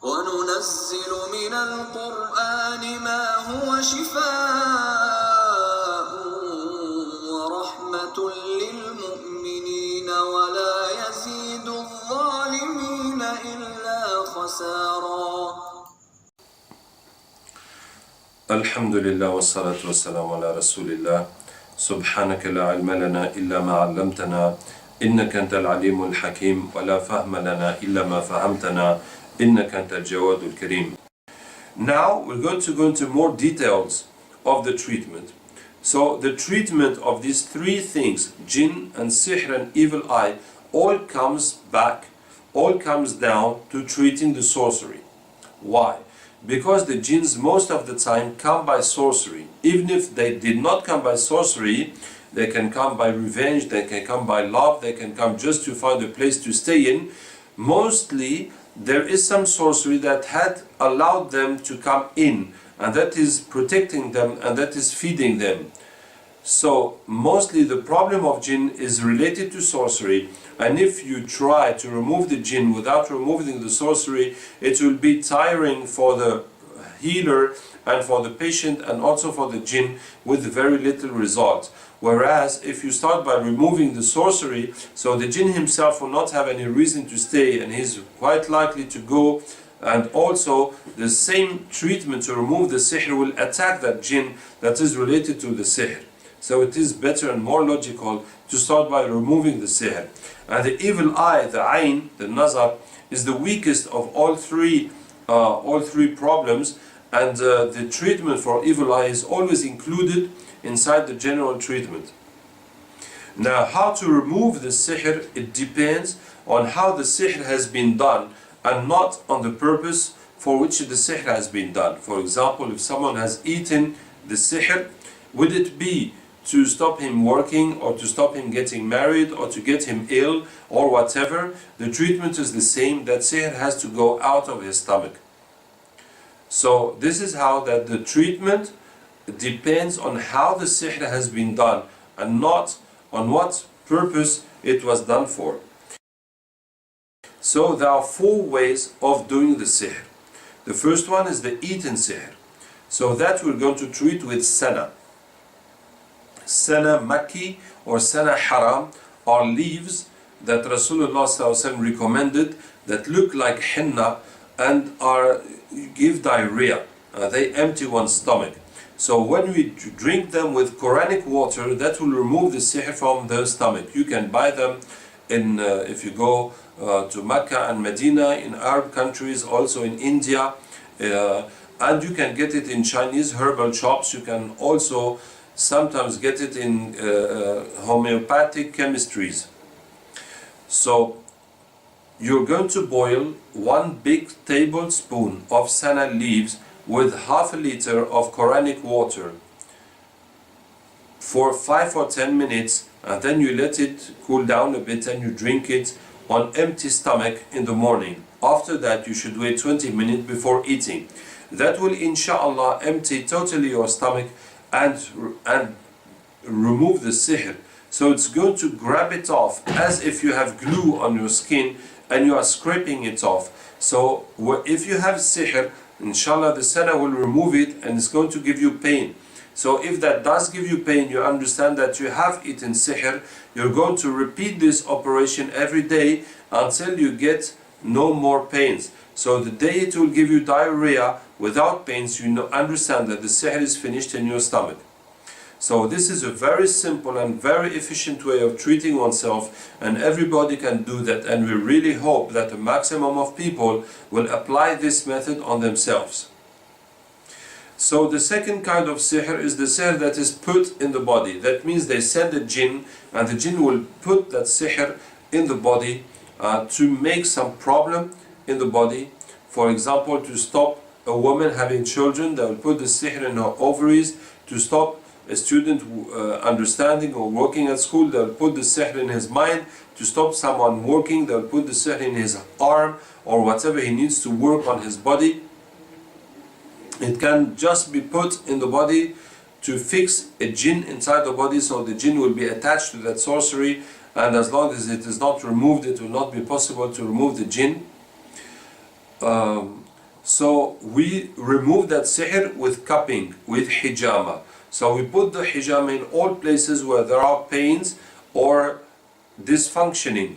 وَنُنَزِّلُ مِنَ الْقُرْآنِ مَا هُوَ شِفَاءٌ وَرَحْمَةٌ لِلْمُؤْمِنِينَ وَلَا يَزِيدُ الظَّالِمِينَ إِلَّا خَسَارًا. Alhamdulillah wa salatu wa salam ala rasulillah. Subhanaka la ilma lana illa ma 'allamtana innaka antal alimul hakim wa la fahma lana illa ma fahamtana innaka antal jawadul kareem. Now we're going to go into more details of the treatment. So the treatment of these three things, jinn and sihr and evil eye, all comes down to treating the sorcery. Why? Because the jinns most of the time come by sorcery. Even if they did not come by sorcery, they can come by revenge, they can come by love, they can come just to find a place to stay in. Mostly there is some sorcery that had allowed them to come in, and that is protecting them and that is feeding them. So mostly the problem of jinn is related to sorcery, and if you try to remove the jinn without removing the sorcery, it will be tiring for the healer and for the patient and also for the jinn with very little result. Whereas if you start by removing the sorcery, so the jinn himself will not have any reason to stay and he's quite likely to go, and also the same treatment to remove the sihr will attack that jinn that is related to the sihr. So it is better and more logical to start by removing the sihr. And the evil eye, the ayn, the nazar, is the weakest of all three problems, and the treatment for evil eye is always included inside the general treatment. Now, how to remove the sihr, it depends on how the sihr has been done and not on the purpose for which the sihr has been done. For example, if someone has eaten the sihr, would it be to stop him working or to stop him getting married or to get him ill or whatever? The treatment is the same. That sihr has to go out of his stomach. So this is how that the treatment depends on how the sihr has been done and not on what purpose it was done for. So there are four ways of doing the sihr. The first one is the eaten sihr. So that we're going to treat with sana. Sana Makki or Sana Haram are leaves that Rasulullah ﷺ recommended that look like henna and give diarrhea. They empty one's stomach. So when we drink them with Quranic water, that will remove the sihr from the stomach. You can buy them in if you go to Mecca and Medina, in Arab countries, also in India, and you can get it in Chinese herbal shops. You can also sometimes get it in homeopathic chemistries. So you're going to boil 1 big tablespoon of sana leaves with half a liter of Quranic water for 5 or 10 minutes, and then you let it cool down a bit and you drink it on empty stomach in the morning. After that you should wait 20 minutes before eating. That will inshallah empty totally your stomach and remove the sihr. So it's going to grab it off as if you have glue on your skin and you are scraping it off. So if you have sihr, inshallah the sana will remove it and it's going to give you pain. So if that does give you pain, you understand that you have eaten sihr. You're going to repeat this operation every day until you get no more pains. So the day it will give you diarrhea without pains, you understand that the sihr is finished in your stomach. So this is a very simple and very efficient way of treating oneself, and everybody can do that, and we really hope that the maximum of people will apply this method on themselves. So the second kind of sihr is the sihr that is put in the body. That means they send a jinn, and the jinn will put that sihr in the body to make some problem in the body. For example, to stop a woman having children, they will put the sihr in her ovaries. To stop a student understanding or working at school, they'll put the sihr in his mind. To stop someone working, they'll put the sihr in his arm or whatever he needs to work on his body. It can just be put in the body to fix a jinn inside the body, so the jinn will be attached to that sorcery, and as long as it is not removed, it will not be possible to remove the jinn. So we remove that sihr with cupping, with hijama. So we put the hijama in all places where there are pains or dysfunctioning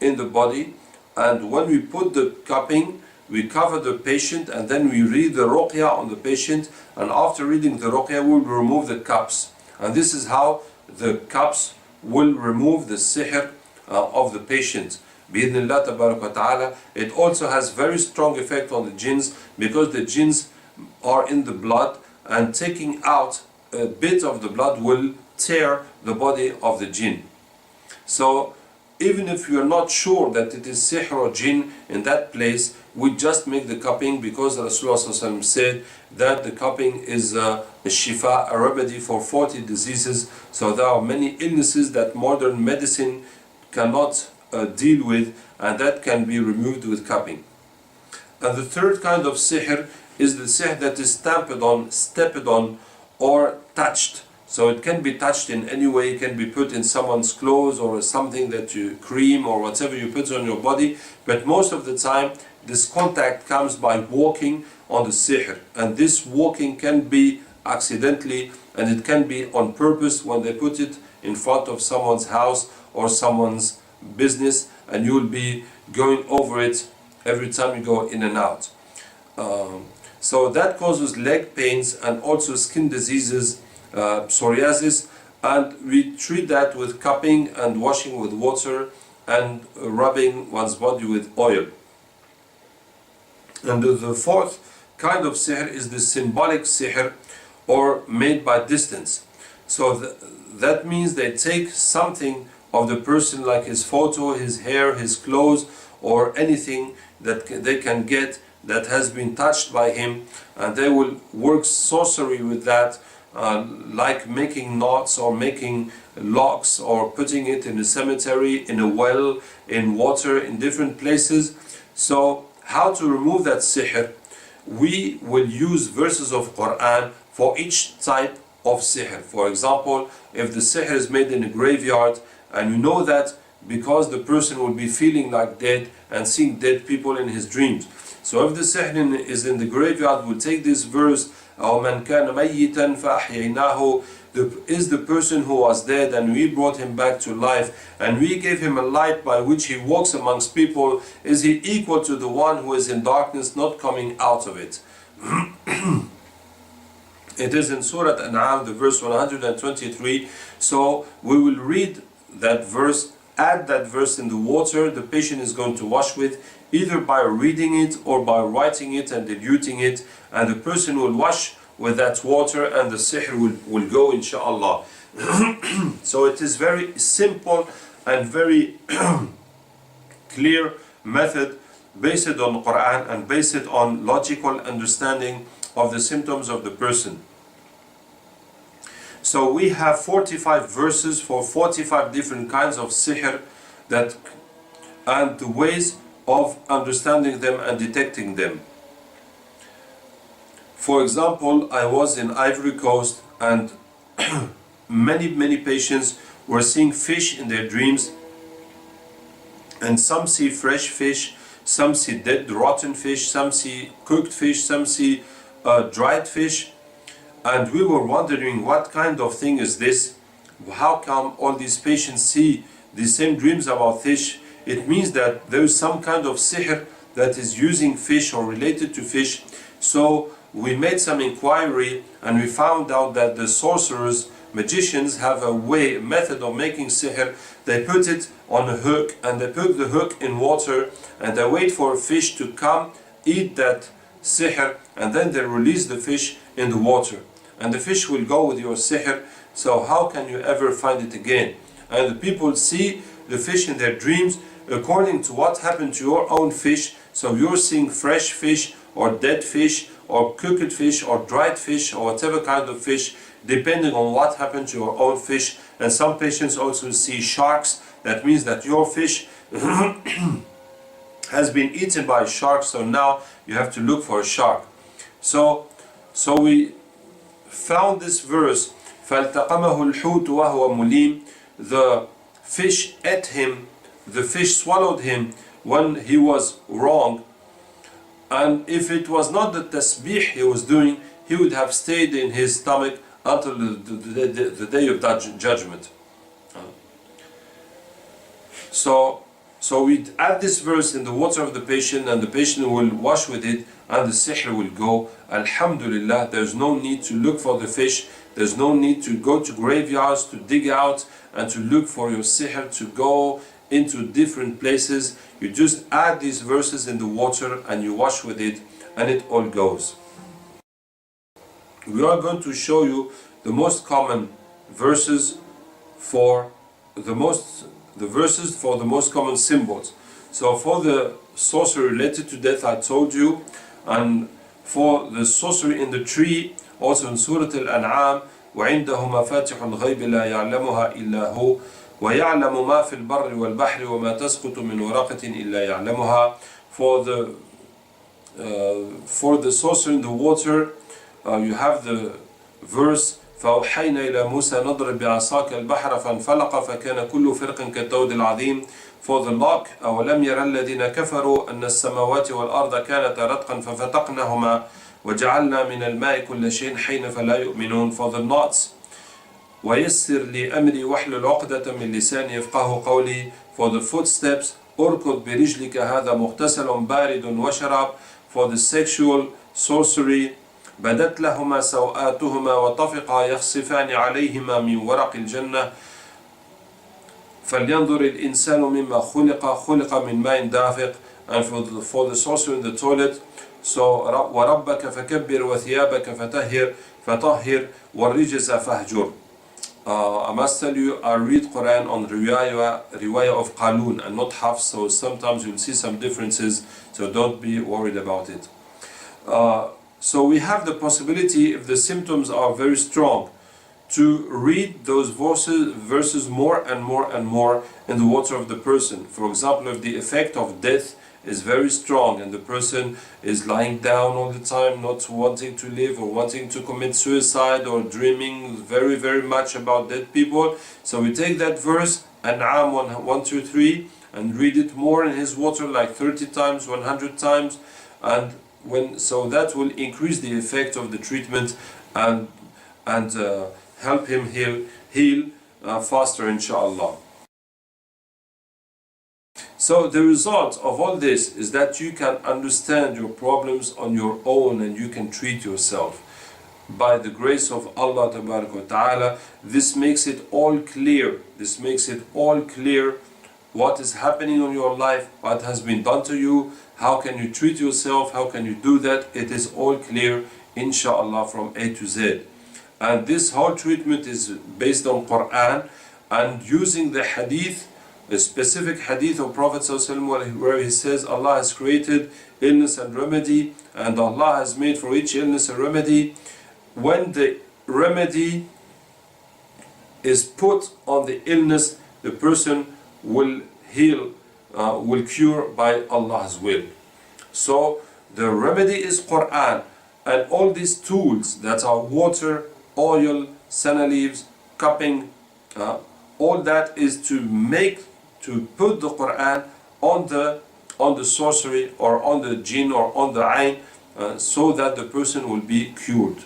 in the body, and when we put the cupping, we cover the patient and then we read the Ruqya on the patient, and after reading the Ruqya we will remove the cups, and this is how the cups will remove the sihr of the patient. Bi-idhnillah tabarak wa ta'ala. It also has very strong effect on the jinns, because the jinns are in the blood, and taking out a bit of the blood will tear the body of the jinn. So even if you are not sure that it is sihr or jinn in that place, we just make the cupping, because Rasulullah said that the cupping is a shifa, a remedy for 40 diseases. So there are many illnesses that modern medicine cannot deal with, and that can be removed with cupping. And the third kind of sihr is the sihr that is stamped on, stepped on, or touched. So it can be touched in any way. It can be put in someone's clothes or something that you cream or whatever you put on your body. But most of the time this contact comes by walking on the sihr, and this walking can be accidentally and it can be on purpose, when they put it in front of someone's house or someone's business, and you will be going over it every time you go in and out. So that causes leg pains and also skin diseases, psoriasis, and we treat that with cupping and washing with water and rubbing one's body with oil. And the fourth kind of sihr is the symbolic sihr, or made by distance. So that means they take something of the person, like his photo, his hair, his clothes, or anything that they can get that has been touched by him, and they will work sorcery with that, like making knots or making locks or putting it in a cemetery, in a well, in water, in different places. So how to remove that sihr? We will use verses of Quran for each type of sihr. For example, if the sihr is made in a graveyard, and you know that because the person will be feeling like dead and seeing dead people in his dreams. So if the sihr is in the graveyard, we'll take this verse, أَوْ مَنْ كَانَ مَيِّتًا فَأَحْيَيْنَاهُ, is the person who was dead and we brought him back to life, and we gave him a light by which he walks amongst people, is he equal to the one who is in darkness, not coming out of it? It is in Surah An'am, the verse 123. So we will read that verse, add that verse in the water the patient is going to wash with, either by reading it or by writing it and diluting it, and the person will wash with that water and the sihr will go, inshallah. So it is very simple and very clear method, based on Quran and based on logical understanding of the symptoms of the person. So we have 45 verses for 45 different kinds of sihr, that and the ways of understanding them and detecting them. For example, I was in Ivory Coast, and many patients were seeing fish in their dreams, and some see fresh fish, some see dead rotten fish, some see cooked fish, some see dried fish. And we were wondering, what kind of thing is this? How come all these patients see the same dreams about fish? It means that there is some kind of sihr that is using fish or related to fish. So we made some inquiry, and we found out that the sorcerers, magicians, have a method of making sihr. They put it on a hook, and they put the hook in water, and they wait for a fish to come, eat that sihr, and then they release the fish in the water. And the fish will go with your sihr, so how can you ever find it again? And the people see the fish in their dreams according to what happened to your own fish. So you're seeing fresh fish, or dead fish, or cooked fish, or dried fish, or whatever kind of fish, depending on what happened to your own fish. And some patients also see sharks. That means that your fish has been eaten by a shark, so now you have to look for a shark. So we found this verse, فَالْتَقَمَهُ الْحُوتُ وَهُوَ مُلِيمٌ. The fish ate him, the fish swallowed him when he was wrong, And if it was not the tasbih he was doing, he would have stayed in his stomach until the day of that judgment. So we add this verse in the water of the patient, and the patient will wash with it, and the sihr will go. Alhamdulillah, there's no need to look for the fish, there's no need to go to graveyards to dig out and to look for your sihr, to go into different places. You just add these verses in the water and you wash with it, and it all goes. We are going to show you the most common verses for the most common symbols. So for the sorcery related to death, I told you, and for the sorcery in the tree, also in Surah Al-An'am, وعنده مفاتح الغيب لا يعلمها إلا هو ويعلم ما في البر والبحر وما تسقط من ورقة إلا يعلمها. For the sorcery in the water, you have the verse فأوحينا إلى موسى نضرب بعصاك البحر فانفلق فكان كل فرق كالطود العظيم. For the lock, أولم يرى الذين كفروا أن السماوات والأرض كانتا رتقا ففتقناهما وجعلنا من الماء كل شيء حين فلا يؤمنون. For the knots, ويسر لي أمري واحلل عقدة من لساني يفقهوا قولي. For the footsteps, أركض برجلك هذا مغتسل بارد وشراب. For the sexual sorcery, بدت لهما سوآتهما وطفقا يخصفان عليهما من ورق الجنة فلينظر الإنسان مما خلق من ماء دافق. And for the sorcery in the toilet, so وربك فكبر وثيابك فطهر والرجز فاهجر. I must tell you, I read Quran on riwayah of Qalun and not Hafs, so sometimes you'll see some differences, so don't be worried about it. So we have the possibility, if the symptoms are very strong, to read those verses more and more in the water of the person. For example, if the effect of death is very strong and the person is lying down all the time, not wanting to live or wanting to commit suicide or dreaming very much about dead people, so we take that verse, An'am 1, 2, 3, and read it more in his water, like 30 times, 100 times, and so that will increase the effect of the treatment and help him heal faster, inshallah. So the result of all this is that you can understand your problems on your own and you can treat yourself. By the grace of Allah Ta'ala, this makes it all clear. This makes it all clear what is happening in your life, what has been done to you, how can you treat yourself, how can you do that. It is all clear, inshallah, from A to Z. And this whole treatment is based on Quran and using the hadith, a specific hadith of Prophet ﷺ where he says Allah has created illness and remedy, and Allah has made for each illness a remedy. When the remedy is put on the illness, the person will heal, will cure by Allah's will. So the remedy is Quran, and all these tools that are water, oil, senna leaves, cupping, all that is to put the Quran on the sorcery or on the jinn or on the ayn, so that the person will be cured.